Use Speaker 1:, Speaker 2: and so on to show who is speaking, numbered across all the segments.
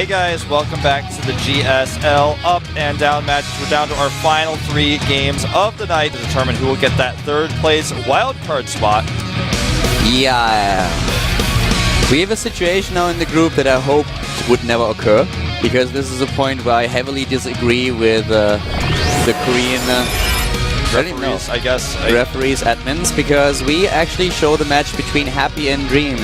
Speaker 1: Hey guys, welcome back to the GSL up and down matches. We're down to our final 3 games of the night to determine who will get that 3rd place wildcard spot.
Speaker 2: Yeah. We have a situation now in the group that I hope would never occur, because this is a point where I heavily disagree with the Korean
Speaker 1: referees, I guess.
Speaker 2: Referees, admins, because we actually show the match between Happy and Dream.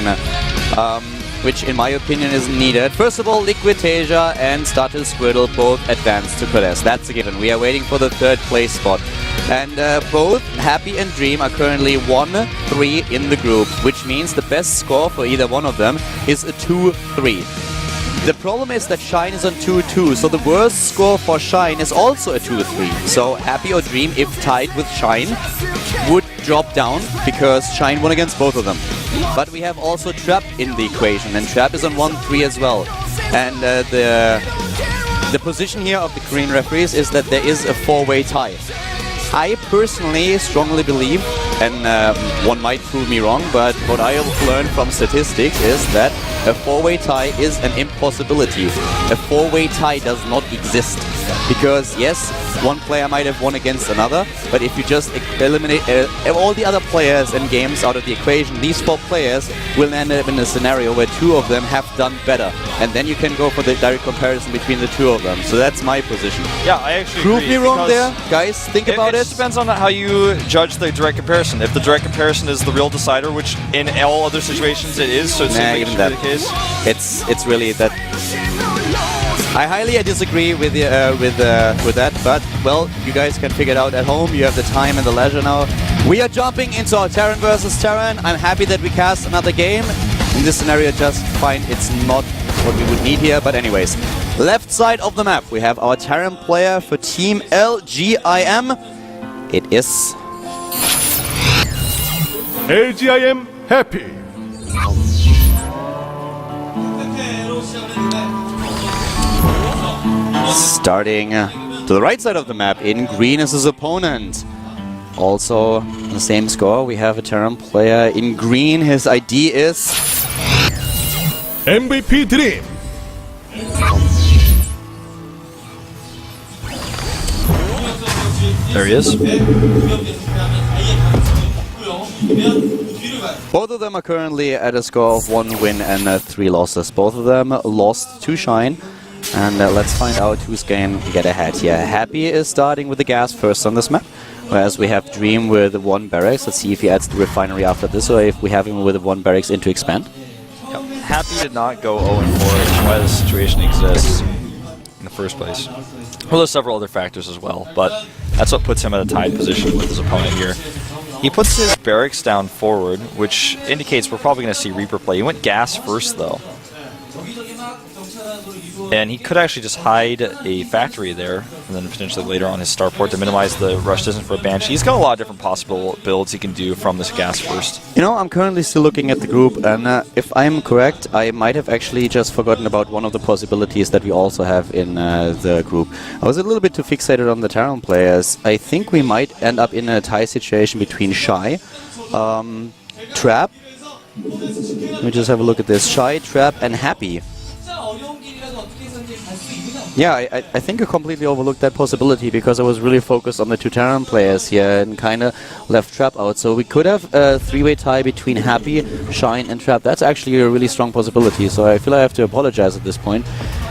Speaker 2: Which in my opinion isn't needed. First of all, Liquid Tasia and Startle Squirtle both advanced to Contest. That's a given. We are waiting for the 3rd place spot. And both Happy and Dream are currently 1-3 in the group, which means the best score for either one of them is a 2-3. The problem is that Shine is on 2-2, so the worst score for Shine is also a 2-3. So Happy or Dream, if tied with Shine, would drop down because Shine won against both of them. But we have also Trap in the equation, and Trap is on 1-3 as well. And the position here of the Korean referees is that there is a 4-way tie. I personally strongly believe, and one might prove me wrong, but what I have learned from statistics is that a 4-way tie is an impossibility. A 4-way tie does not exist. Because yes, one player might have won against another, but if you just eliminate all the other players and games out of the equation, these 4 players will end up in a scenario where 2 of them have done better. And then you can go for the direct comparison between the 2 of them. So that's my position.
Speaker 1: Yeah, I actually
Speaker 2: prove
Speaker 1: agree.
Speaker 2: Me wrong there, guys. Think about it.
Speaker 1: It depends on how you judge the direct comparison. If the direct comparison is the real decider, which in all other situations it is, so it seems like it should be the case.
Speaker 2: It's really that. I highly disagree with that, but well, you guys can figure it out at home. You have the time and the leisure now. We are jumping into our Terran versus Terran. I'm happy that we cast another game. In this scenario, just find it's not what we would need here. But anyways, left side of the map, we have our Terran player for Team LGIM. It is
Speaker 3: LGIM Happy.
Speaker 2: Starting to the right side of the map, in green is his opponent. Also the same score, we have a Terran player in green. His ID is
Speaker 3: MVP Dream.
Speaker 1: There he is.
Speaker 2: Both of them are currently at a score of 1 win and 3 losses. Both of them lost to Shine. And let's find out who's going to get ahead here. Happy is starting with the gas first on this map, whereas we have Dream with 1 barracks. Let's see if he adds the refinery after this, or if we have him with 1 barracks into expand.
Speaker 1: Yep. Happy did not go 0-4, which is why this situation exists in the first place. Well, there's several other factors as well, but that's what puts him in a tied position with his opponent here. He puts his barracks down forward, which indicates we're probably going to see Reaper play. He went gas first, though. And he could actually just hide a factory there, and then potentially later on his starport to minimize the rush distance for a Banshee. He's got a lot of different possible builds he can do from this gas first.
Speaker 2: You know, I'm currently still looking at the group, and if I'm correct, I might have actually just forgotten about one of the possibilities that we also have in the group. I was a little bit too fixated on the Terran players. I think we might end up in a tie situation between Shy, Trap. Let me just have a look at this. Shy, Trap, and Happy. Yeah, I think I completely overlooked that possibility because I was really focused on the 2 Terran players here and kind of left Trap out. So we could have a 3-way tie between Happy, Shine, and Trap. That's actually a really strong possibility, so I feel I have to apologize at this point.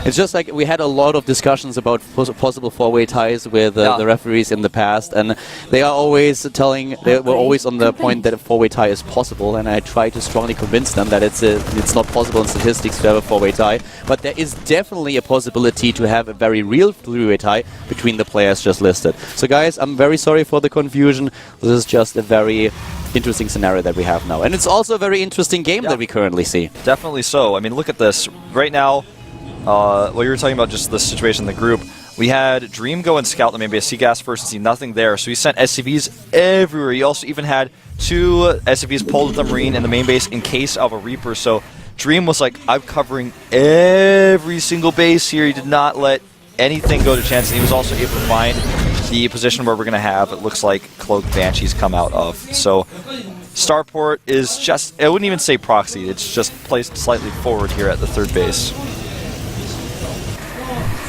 Speaker 2: It's just like we had a lot of discussions about possible 4-way ties with the referees in the past, and they are always they were always on the point that a 4-way tie is possible, and I try to strongly convince them that it's not possible in statistics to have a 4-way tie, but there is definitely a possibility to have a very real 3-way tie between the players just listed. So guys, I'm very sorry for the confusion. This is just a very interesting scenario that we have now, and it's also a very interesting game that we currently see.
Speaker 1: Definitely so. I mean, look at this. Right now, well, you were talking about just the situation in the group. We had Dream go and scout the main base, see gas first and see nothing there, so he sent SCVs everywhere. He also even had 2 SCVs pulled with the Marine in the main base in case of a Reaper, so Dream was like, I'm covering every single base here. He did not let anything go to chance, and he was also able to find the position where we're going to have, it looks like, Cloaked Banshees come out of. So Starport is just, I wouldn't even say proxied, it's just placed slightly forward here at the 3rd base.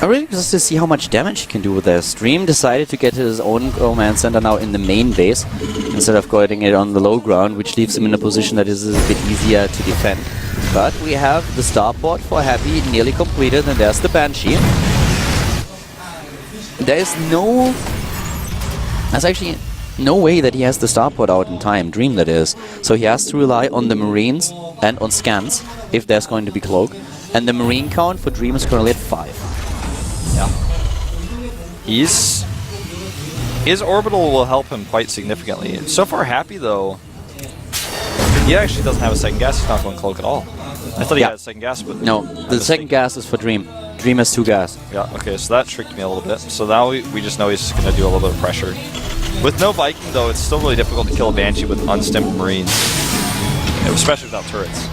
Speaker 2: I'm really interested to see how much damage he can do with this. Dream decided to get his own command center now in the main base instead of getting it on the low ground, which leaves him in a position that is a bit easier to defend. But we have the starport for Happy nearly completed, and there's the Banshee. There's actually no way that he has the starport out in time, Dream that is. So he has to rely on the Marines and on scans if there's going to be Cloak. And the Marine count for Dream is currently at 5.
Speaker 1: Yeah. His orbital will help him quite significantly. So far Happy though, he actually doesn't have a second gas, he's not going Cloak at all. I thought he had a second gas, but...
Speaker 2: No, the second gas is for Dream. Dream has 2 gas.
Speaker 1: Yeah, okay, so that tricked me a little bit. So now we just know he's just going to do a little bit of pressure. With no Viking though, it's still really difficult to kill a Banshee with unstimmed Marines. Especially without turrets.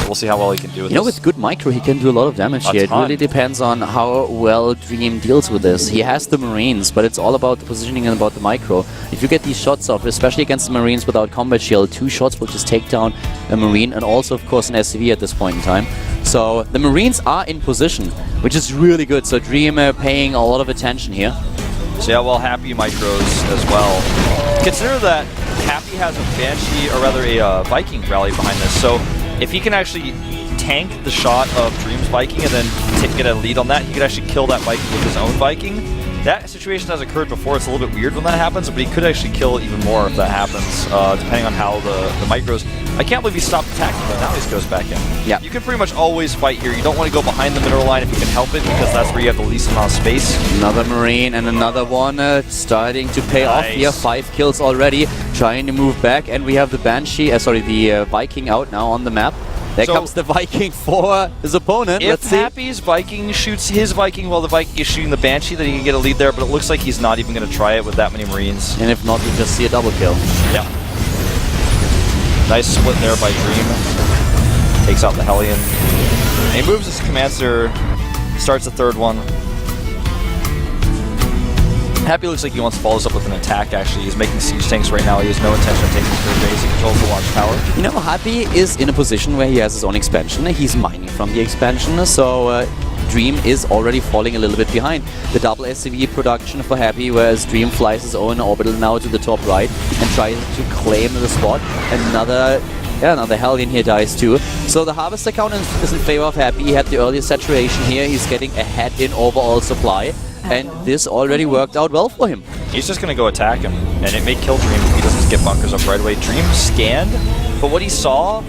Speaker 1: We'll see how well he can do with this.
Speaker 2: With good micro, he can do a lot of damage here. It really depends on how well Dream deals with this. He has the Marines, but it's all about the positioning and about the micro. If you get these shots off, especially against the Marines without combat shield, 2 shots will just take down a Marine and also, of course, an SCV at this point in time. So the Marines are in position, which is really good. So Dream paying a lot of attention here.
Speaker 1: So yeah, well, Happy micros as well. Consider that Happy has a Banshee, or rather a Viking rally behind this. So if he can actually tank the shot of Dream's Viking and then get a lead on that, he could actually kill that Viking with his own Viking. That situation has occurred before. It's a little bit weird when that happens, but he could actually kill even more if that happens, depending on how the micros... I can't believe he stopped attacking, but now he goes back in.
Speaker 2: Yeah.
Speaker 1: You can pretty much always fight here. You don't want to go behind the mineral line if you can help it, because that's where you have the least amount of space.
Speaker 2: Another Marine and another one starting to pay off here. 5 kills already, trying to move back, and we have the Banshee, the Viking out now on the map. There comes the Viking for his opponent.
Speaker 1: If
Speaker 2: Let's see.
Speaker 1: Happy's Viking shoots his Viking while the Viking is shooting the Banshee, then he can get a lead there, but it looks like he's not even going to try it with that many Marines.
Speaker 2: And if not, we just see a double kill.
Speaker 1: Yeah. Nice split there by Dream. Takes out the Hellion. And he moves his command center, starts the 3rd one. Happy looks like he wants to follow this up with an attack, actually. He's making siege tanks right now. He has no intention of taking the 3rd base. He controls the watchtower.
Speaker 2: Happy is in a position where he has his own expansion. He's mining from the expansion, so Dream is already falling a little bit behind. The double SCV production for Happy, whereas Dream flies his own orbital now to the top right and tries to claim the spot. Another Hellion here dies too. So the Harvester count is in favor of Happy. He had the earliest saturation here. He's getting ahead in overall supply. And this already worked out well for him.
Speaker 1: He's just going to go attack him, and it may kill Dream if he doesn't get bunkers up right away. Dream scanned, but what he saw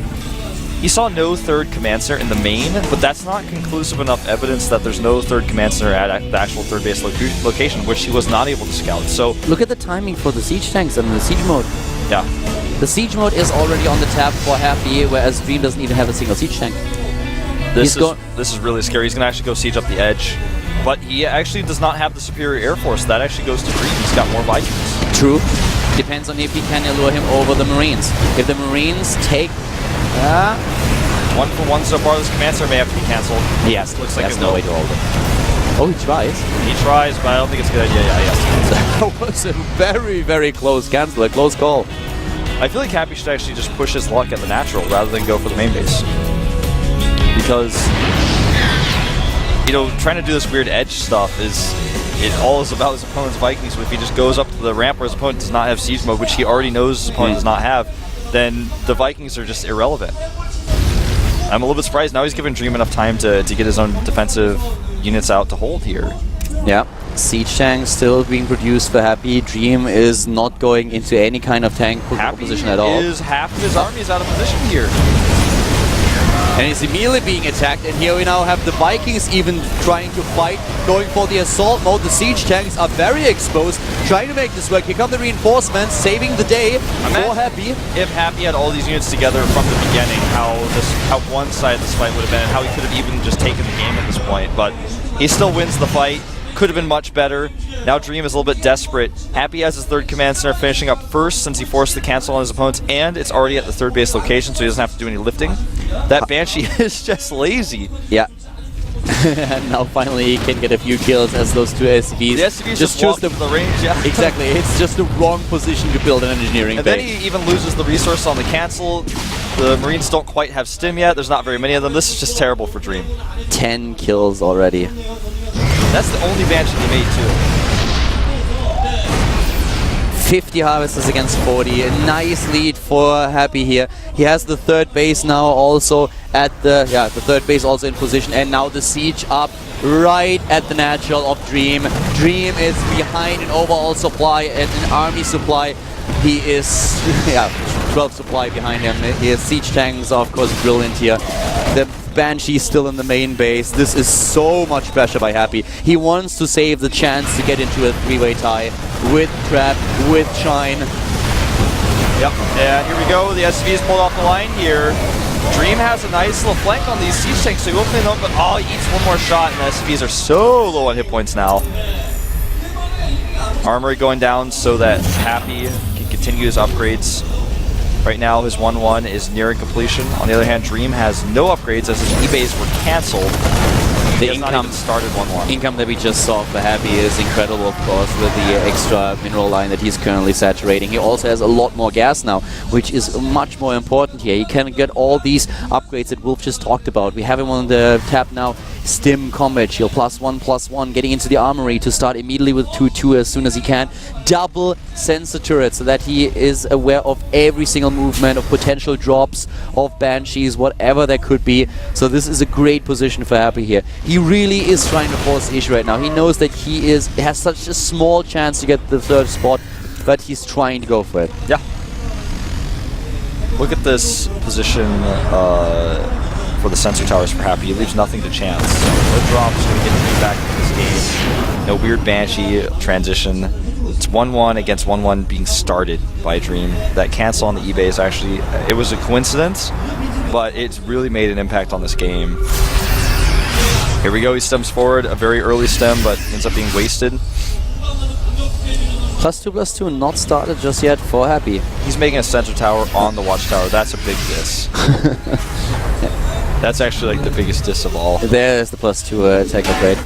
Speaker 1: no 3rd command center in the main, but that's not conclusive enough evidence that there's no 3rd command center at the actual 3rd base location, which he was not able to scout. So
Speaker 2: look at the timing for the siege tanks and the siege mode.
Speaker 1: Yeah.
Speaker 2: The siege mode is already on the tab for Happy, whereas Dream doesn't even have a single siege tank.
Speaker 1: This is really scary. He's going to actually go siege up the edge. But he actually does not have the superior air force. That actually goes to Dream. He's got more Vikings.
Speaker 2: True. Depends on if he can allure him over the Marines. If the Marines take...
Speaker 1: 1 for 1 so far. This command center may have to be cancelled.
Speaker 2: Yes,
Speaker 1: looks like
Speaker 2: there's no way to hold it. Oh, he tries.
Speaker 1: He tries, but I don't think it's a good idea. Yeah, yes.
Speaker 2: That was a very, very close cancel. A close call.
Speaker 1: I feel like Happy should actually just push his luck at the natural rather than go for the main base. Because... trying to do this weird edge stuff is all about his opponent's Vikings. But if he just goes up to the ramp where his opponent does not have siege mode, which he already knows his opponent does not have, then the Vikings are just irrelevant. I'm a little bit surprised. Now he's given Dream enough time to get his own defensive units out to hold here.
Speaker 2: Yeah. Siege tanks still being produced for Happy. Dream is not going into any kind of tank position at all.
Speaker 1: Half of his army is out of position here.
Speaker 2: And he's immediately being attacked, and here we now have the Vikings even trying to fight, going for the assault mode. The siege tanks are very exposed, trying to make this work. Here come the reinforcements, saving the day for Happy.
Speaker 1: If Happy had all these units together from the beginning, how one side of this fight would have been, and how he could have even just taken the game at this point. But he still wins the fight. Could have been much better. Now Dream is a little bit desperate. Happy has his 3rd command center finishing up first since he forced the cancel on his opponents, and it's already at the 3rd base location, so he doesn't have to do any lifting. That Banshee is just lazy.
Speaker 2: Yeah. And now finally he can get a few kills as those 2 SCVs.
Speaker 1: The SCVs just choose the range, yeah.
Speaker 2: Exactly, it's just the wrong position to build an engineering
Speaker 1: and
Speaker 2: base.
Speaker 1: Then he even loses the resource on the cancel. The Marines don't quite have stim yet. There's not very many of them. This is just terrible for Dream.
Speaker 2: 10 kills already.
Speaker 1: That's the only Banshee he made, too.
Speaker 2: 50 harvesters against 40. A nice lead for Happy here. He has the third base now also at the third base also in position, and now the siege up right at the natural of Dream. Dream is behind an overall supply and an army supply. He is 12 supply behind him. His siege tanks are of course brilliant here. The Banshee still in the main base. This is so much pressure by Happy. He wants to save the chance to get into a three-way tie with Trap, with Shine.
Speaker 1: Yep, and here we go. The SCV is pulled off the line here. Dream has a nice little flank on these siege tanks, so he will clean them up, but he eats one more shot, and the SCVs are so low on hit points now. Armory going down so that Happy can continue his upgrades. Right now, his 1-1 is nearing completion. On the other hand, Dream has no upgrades as his E-bays were cancelled. The income started 1-1.
Speaker 2: Income that we just saw for Happy is incredible, of course, with the extra mineral line that he's currently saturating. He also has a lot more gas now, which is much more important here. He can get all these upgrades that Wolf just talked about. We have him on the tab now. Stim Combat Shield, +1/+1, getting into the armory to start immediately with 2/2 as soon as he can. Double sensor turret so that he is aware of every single movement, of potential drops, of Banshees, whatever there could be. So this is a great position for Happy here. He really is trying to force the issue right now. He knows that he has such a small chance to get the third spot, but he's trying to go for it.
Speaker 1: Yeah. Look at this position for the sensor towers for Happy. He leaves nothing to chance. No drops, going to get feedback in this game. No weird Banshee transition. It's 1-1 against 1-1 being started by Dream. That cancel on the eBay is actually, it was a coincidence, but it's really made an impact on this game. Here we go, he stems forward, a very early stem, but ends up being wasted.
Speaker 2: +2/+2 not started just yet for Happy.
Speaker 1: He's making a sensor tower on the watchtower. That's a big diss. That's actually like the biggest diss of all.
Speaker 2: There's the +2 attack upgrade.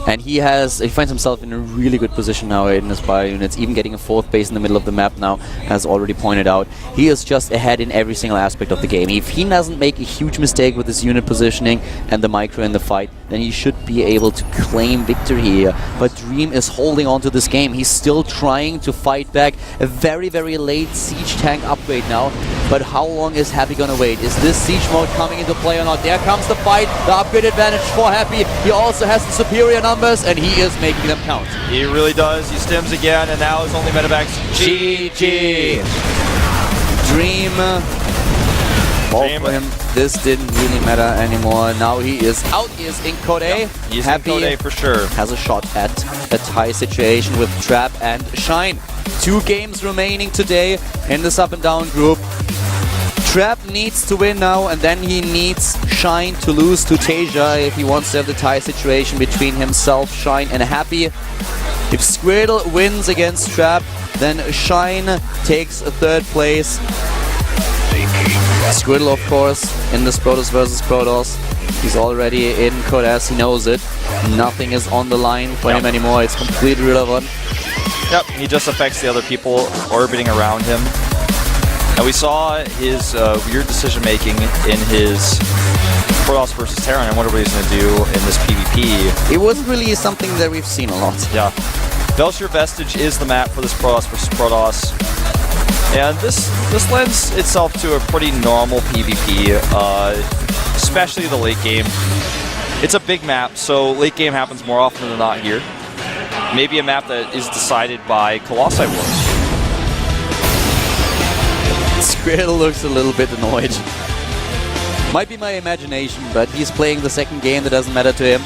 Speaker 2: And he finds himself in a really good position now in his bio units, even getting a fourth base in the middle of the map now, as already pointed out. He is just ahead in every single aspect of the game. If he doesn't make a huge mistake with his unit positioning and the micro in the fight, then he should be able to claim victory here. But Dream is holding on to this game. He's still trying to fight back. A very, very late siege tank upgrade now. But how long is Happy gonna wait? Is this siege mode coming into play or not? There comes the fight, the upgrade advantage for Happy. He also has the superior numbers, and he is making them count.
Speaker 1: He really does. He stims again, and now his only medevacs.
Speaker 2: GG! Dream. Ball for him. This didn't really matter anymore. Now he is out. He is in Code A.
Speaker 1: Yep. He's
Speaker 2: Happy
Speaker 1: in Code A for sure.
Speaker 2: Has a shot at a tie situation with Trap and Shine. 2 games remaining today in this up and down group. Trap needs to win now, and then he needs Shine to lose to Tasia if he wants to have the tie situation between himself, Shine, and Happy. If Squirtle wins against Trap, then Shine takes a 3rd place. Squirtle, of course, in this Protoss versus Protoss. He's already in Code S, he knows it. Nothing is on the line for him anymore, it's completely irrelevant.
Speaker 1: Yep, he just affects the other people orbiting around him. And we saw his weird decision-making in his Protoss versus Terran. I wonder what he's going to do in this PvP.
Speaker 2: It wasn't really something that we've seen a lot.
Speaker 1: Yeah. Belshire Vestige is the map for this Protoss versus Protoss. And this lends itself to a pretty normal PvP, especially the late game. It's a big map, so late game happens more often than not here. Maybe a map that is decided by Colossi Wars.
Speaker 2: Squirtle looks a little bit annoyed. Might be my imagination, but he's playing the second game that doesn't matter to him.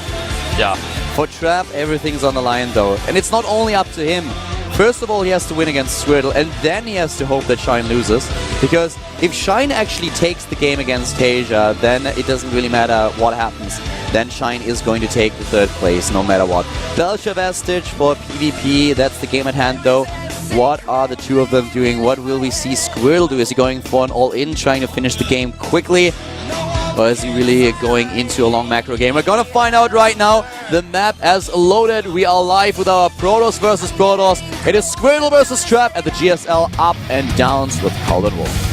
Speaker 1: Yeah.
Speaker 2: For Trap, everything's on the line though. And it's not only up to him. First of all, he has to win against Squirtle, and then he has to hope that Shine loses. Because if Shine actually takes the game against Tasia, then it doesn't really matter what happens. Then Shine is going to take the 3rd place, no matter what. Belcher Vestige for PvP, that's the game at hand though. What are the 2 of them doing? What will we see Squirtle do? Is he going for an all-in, trying to finish the game quickly? Or is he really going into a long macro game? We're gonna find out right now. The map has loaded. We are live with our Protoss versus Protoss. It is Squirtle versus Trap at the GSL up and downs with Cold and Wolf.